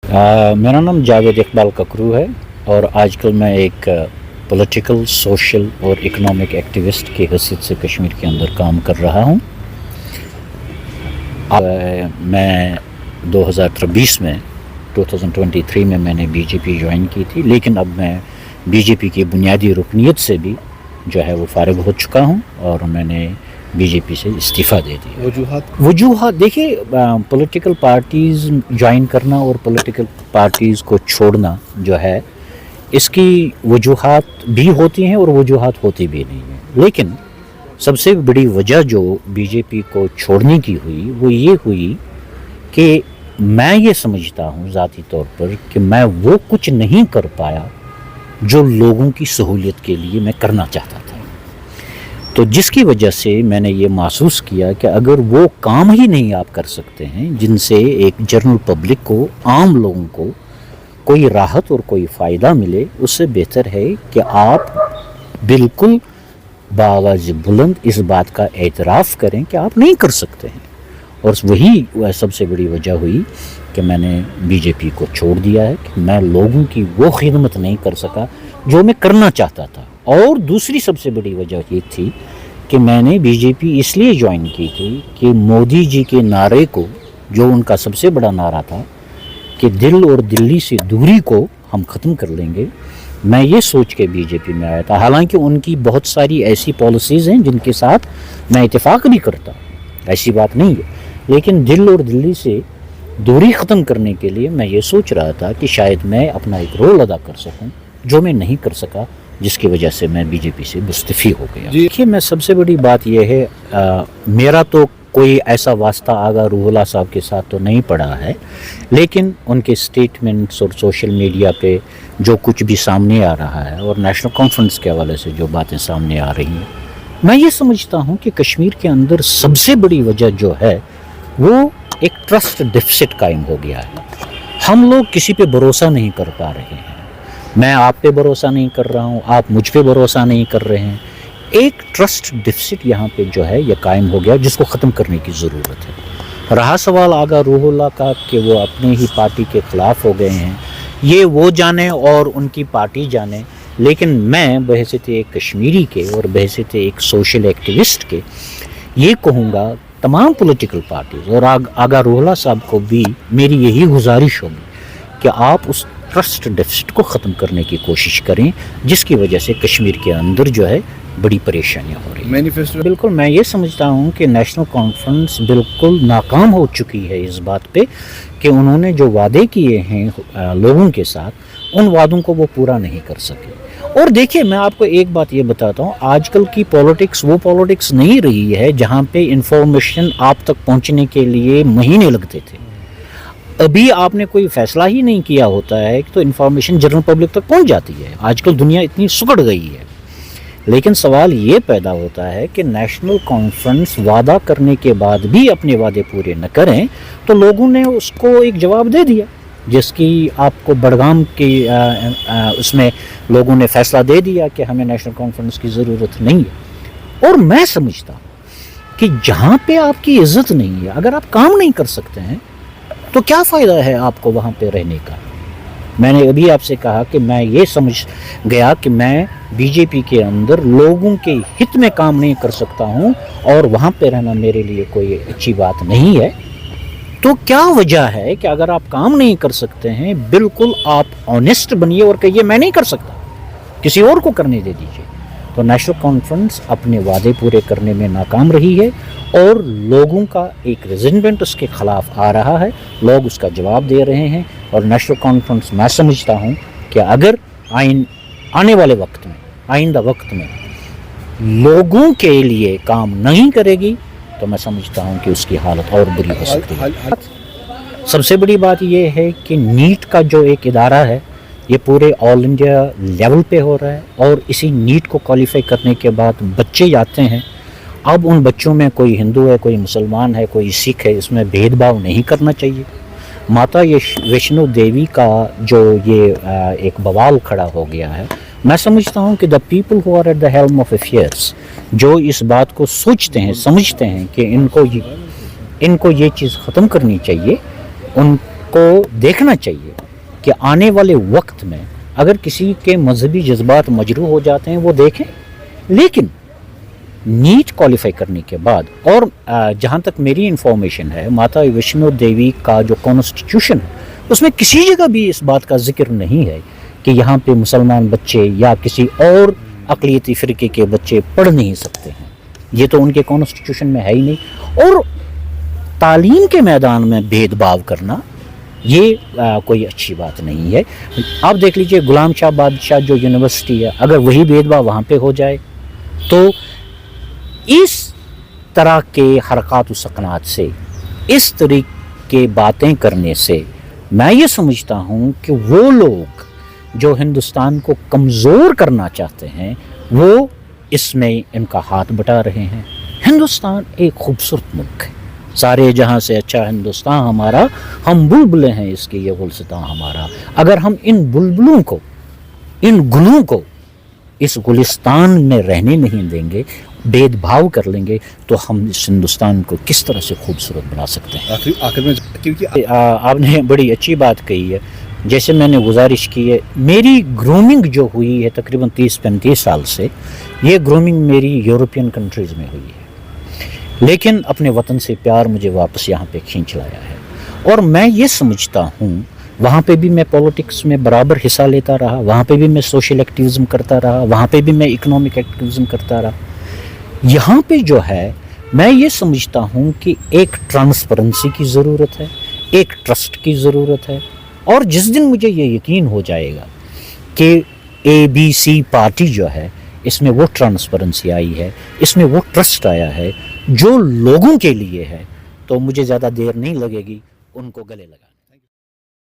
मेरा नाम जावेद इकबाल ककरू है और आजकल मैं एक पॉलिटिकल, सोशल और इकोनॉमिक एक्टिविस्ट की हैसियत से कश्मीर के अंदर काम कर रहा हूँ। मैं 2023 में मैंने बीजेपी ज्वाइन की थी, लेकिन अब मैं बीजेपी की बुनियादी रुकनीत से भी जो है वो फारिग हो चुका हूँ और मैंने बीजेपी से इस्तीफ़ा दे दिया। वजूहात देखिए, पॉलिटिकल पार्टीज़ ज्वाइन करना और पॉलिटिकल पार्टीज़ को छोड़ना जो है, इसकी वजूहात भी होती हैं और वजूहात होती भी नहीं हैं। लेकिन सबसे बड़ी वजह जो बीजेपी को छोड़ने की हुई वो ये हुई कि मैं ये समझता हूँ ज़ाती तौर पर कि मैं वो कुछ नहीं कर पाया जो लोगों की सहूलियत के लिए मैं करना चाहता था। तो जिसकी वजह से मैंने ये महसूस किया कि अगर वो काम ही नहीं आप कर सकते हैं जिनसे एक जनरल पब्लिक को, आम लोगों को कोई राहत और कोई फ़ायदा मिले, उससे बेहतर है कि आप बिल्कुल बावाज़ बुलंद इस बात का एतराफ़ करें कि आप नहीं कर सकते हैं। और वही सबसे बड़ी वजह हुई कि मैंने बीजेपी को छोड़ दिया है कि मैं लोगों की वो खिदमत नहीं कर सका जो मैं करना चाहता था। और दूसरी सबसे बड़ी वजह ये थी कि मैंने बीजेपी इसलिए ज्वाइन की थी कि मोदी जी के नारे को, जो उनका सबसे बड़ा नारा था कि दिल और दिल्ली से दूरी को हम ख़त्म कर लेंगे, मैं ये सोच के बीजेपी में आया था। हालांकि उनकी बहुत सारी ऐसी पॉलिसीज़ हैं जिनके साथ मैं इत्तेफाक भी करता, ऐसी बात नहीं है, लेकिन दिल और दिल्ली से दूरी ख़त्म करने के लिए मैं ये सोच रहा था कि शायद मैं अपना एक रोल अदा कर सकूं जो मैं नहीं कर सका, जिसकी वजह से मैं बीजेपी से मुस्तफ़ी हो गया। देखिए, मैं सबसे बड़ी बात यह है, मेरा तो कोई ऐसा वास्ता आगा रूहुल्लाह साहब के साथ तो नहीं पड़ा है, लेकिन उनके स्टेटमेंट्स और सोशल मीडिया पे जो कुछ भी सामने आ रहा है और नेशनल कॉन्फ्रेंस के हवाले से जो बातें सामने आ रही हैं, मैं ये समझता हूँ कि कश्मीर के अंदर सबसे बड़ी वजह जो है वो एक ट्रस्ट डिफिसिट कायम हो गया है। हम लोग किसी पे भरोसा नहीं कर पा रहे हैं। मैं आप पे भरोसा नहीं कर रहा हूँ, आप मुझ पे भरोसा नहीं कर रहे हैं। एक ट्रस्ट डिफिसिट यहाँ पे जो है ये कायम हो गया, जिसको ख़त्म करने की ज़रूरत है। रहा सवाल आगा रूहुल्लाह का कि वो अपने ही पार्टी के ख़िलाफ़ हो गए हैं, ये वो जाने और उनकी पार्टी जाने, लेकिन मैं बहैसियत एक कश्मीरी के और बहैसियत एक सोशल एक्टिविस्ट के ये कहूँगा तमाम पॉलिटिकल पार्टीज़ और आगा रूहुल्लाह साहब को भी मेरी यही गुजारिश होगी कि आप उस ट्रस्ट डेफिसिट को ख़त्म करने की कोशिश करें, जिसकी वजह से कश्मीर के अंदर जो है बड़ी परेशानियां हो रही हैं। मैनिफेस्टो बिल्कुल, मैं ये समझता हूँ कि नेशनल कॉन्फ्रेंस बिल्कुल नाकाम हो चुकी है इस बात पे कि उन्होंने जो वादे किए हैं लोगों के साथ, उन वादों को वो पूरा नहीं कर सके। और देखिए, मैं आपको एक बात ये बताता हूँ, आजकल की पॉलिटिक्स वो पॉलिटिक्स नहीं रही है जहाँ पे इंफॉर्मेशन आप तक पहुँचने के लिए महीने लगते थे। अभी आपने कोई फ़ैसला ही नहीं किया होता है तो इन्फॉर्मेशन जनरल पब्लिक तक पहुंच जाती है। आजकल दुनिया इतनी सुकड़ गई है। लेकिन सवाल ये पैदा होता है कि नेशनल कॉन्फ्रेंस वादा करने के बाद भी अपने वादे पूरे न करें तो लोगों ने उसको एक जवाब दे दिया, जिसकी आपको बड़गाम की उसमें लोगों ने फ़ैसला दे दिया कि हमें नेशनल कॉन्फ्रेंस की ज़रूरत नहीं है। और मैं समझता हूँ कि जहाँ पे आपकी इज़्ज़त नहीं है, अगर आप काम नहीं कर सकते हैं तो क्या फ़ायदा है आपको वहाँ पे रहने का। मैंने अभी आपसे कहा कि मैं ये समझ गया कि मैं बीजेपी के अंदर लोगों के हित में काम नहीं कर सकता हूँ और वहाँ पे रहना मेरे लिए कोई अच्छी बात नहीं है। तो क्या वजह है कि अगर आप काम नहीं कर सकते हैं, बिल्कुल आप ऑनेस्ट बनिए और कहिए मैं नहीं कर सकता, किसी और को करने दे दीजिए। तो नेशनल कॉन्फ्रेंस अपने वादे पूरे करने में नाकाम रही है और लोगों का एक रेजिस्टेंस उसके ख़िलाफ़ आ रहा है, लोग उसका जवाब दे रहे हैं। और नेशनल कॉन्फ्रेंस मैं समझता हूँ कि अगर आने वाले वक्त में, आइंदा वक्त में लोगों के लिए काम नहीं करेगी तो मैं समझता हूँ कि उसकी हालत और बुरी हो सकती है। सबसे बड़ी बात यह है कि नीट का जो एक इदारा है ये पूरे ऑल इंडिया लेवल पे हो रहा है और इसी नीट को क्वालिफाई करने के बाद बच्चे जाते हैं। अब उन बच्चों में कोई हिंदू है, कोई मुसलमान है, कोई सिख है, इसमें भेदभाव नहीं करना चाहिए। माता ये वैष्णो देवी का जो ये एक बवाल खड़ा हो गया है, मैं समझता हूँ कि the people who are at the helm of affairs, जो इस बात को सोचते हैं, समझते हैं कि इनको ये चीज़ ख़त्म करनी चाहिए, उनको کو دیکھنا چاہیے کہ آنے والے وقت میں اگر کسی کے مذہبی جذبات مجروح ہو جاتے ہیں وہ دیکھیں، لیکن نیٹ کوالیفائی کرنے کے بعد، اور جہاں تک میری انفارمیشن ہے ماتا ویشنو دیوی کا جو کانسٹیٹیوشن ہے اس میں کسی جگہ بھی اس بات کا ذکر نہیں ہے کہ یہاں پہ مسلمان بچے یا کسی اور اقلیتی فرقے کے بچے پڑھ نہیں سکتے ہیں، یہ تو ان کے کانسٹیٹیوشن میں ہے ہی نہیں۔ اور تعلیم کے میدان میں بھید بھاؤ کرنا یہ کوئی اچھی بات نہیں ہے۔ آپ دیکھ لیجئے غلام شاہ بادشاہ جو یونیورسٹی ہے، اگر وہی بھید بھاؤ وہاں پہ ہو جائے تو اس طرح کے حرکات و سکنات سے، اس طرح کے باتیں کرنے سے میں یہ سمجھتا ہوں کہ وہ لوگ جو ہندوستان کو کمزور کرنا چاہتے ہیں وہ اس میں ان کا ہاتھ بٹا رہے ہیں۔ ہندوستان ایک خوبصورت ملک ہے، سارے جہاں سے اچھا ہندوستان ہمارا، ہم بلبلیں ہیں اس کے، یہ گلستان ہمارا۔ اگر ہم ان بلبلوں کو، ان گلوں کو اس گلستان میں رہنے نہیں دیں گے، بھید بھاؤ کر لیں گے، تو ہم اس ہندوستان کو کس طرح سے خوبصورت بنا سکتے ہیں۔ آخر میں کیونکہ آپ نے بڑی اچھی بات کہی ہے، جیسے میں نے گزارش کی ہے، میری گرومنگ جو ہوئی ہے تقریباً 30-35 سال سے، یہ گرومنگ میری یورپین کنٹریز میں ہوئی ہے، لیکن اپنے وطن سے پیار مجھے واپس یہاں پہ کھینچ لایا ہے۔ اور میں یہ سمجھتا ہوں وہاں پہ بھی میں پولیٹکس میں برابر حصہ لیتا رہا، وہاں پہ بھی میں سوشل ایکٹیوزم کرتا رہا، وہاں پہ بھی میں اکنامک ایکٹیوزم کرتا رہا۔ یہاں پہ جو ہے میں یہ سمجھتا ہوں کہ ایک ٹرانسپیرنسی کی ضرورت ہے، ایک ٹرسٹ کی ضرورت ہے، اور جس دن مجھے یہ یقین ہو جائے گا کہ ABC پارٹی جو ہے اس میں وہ ٹرانسپیرنسی آئی ہے، اس میں وہ ٹرسٹ آیا ہے جو لوگوں کے لیے ہے، تو مجھے زیادہ دیر نہیں لگے گی ان کو گلے لگا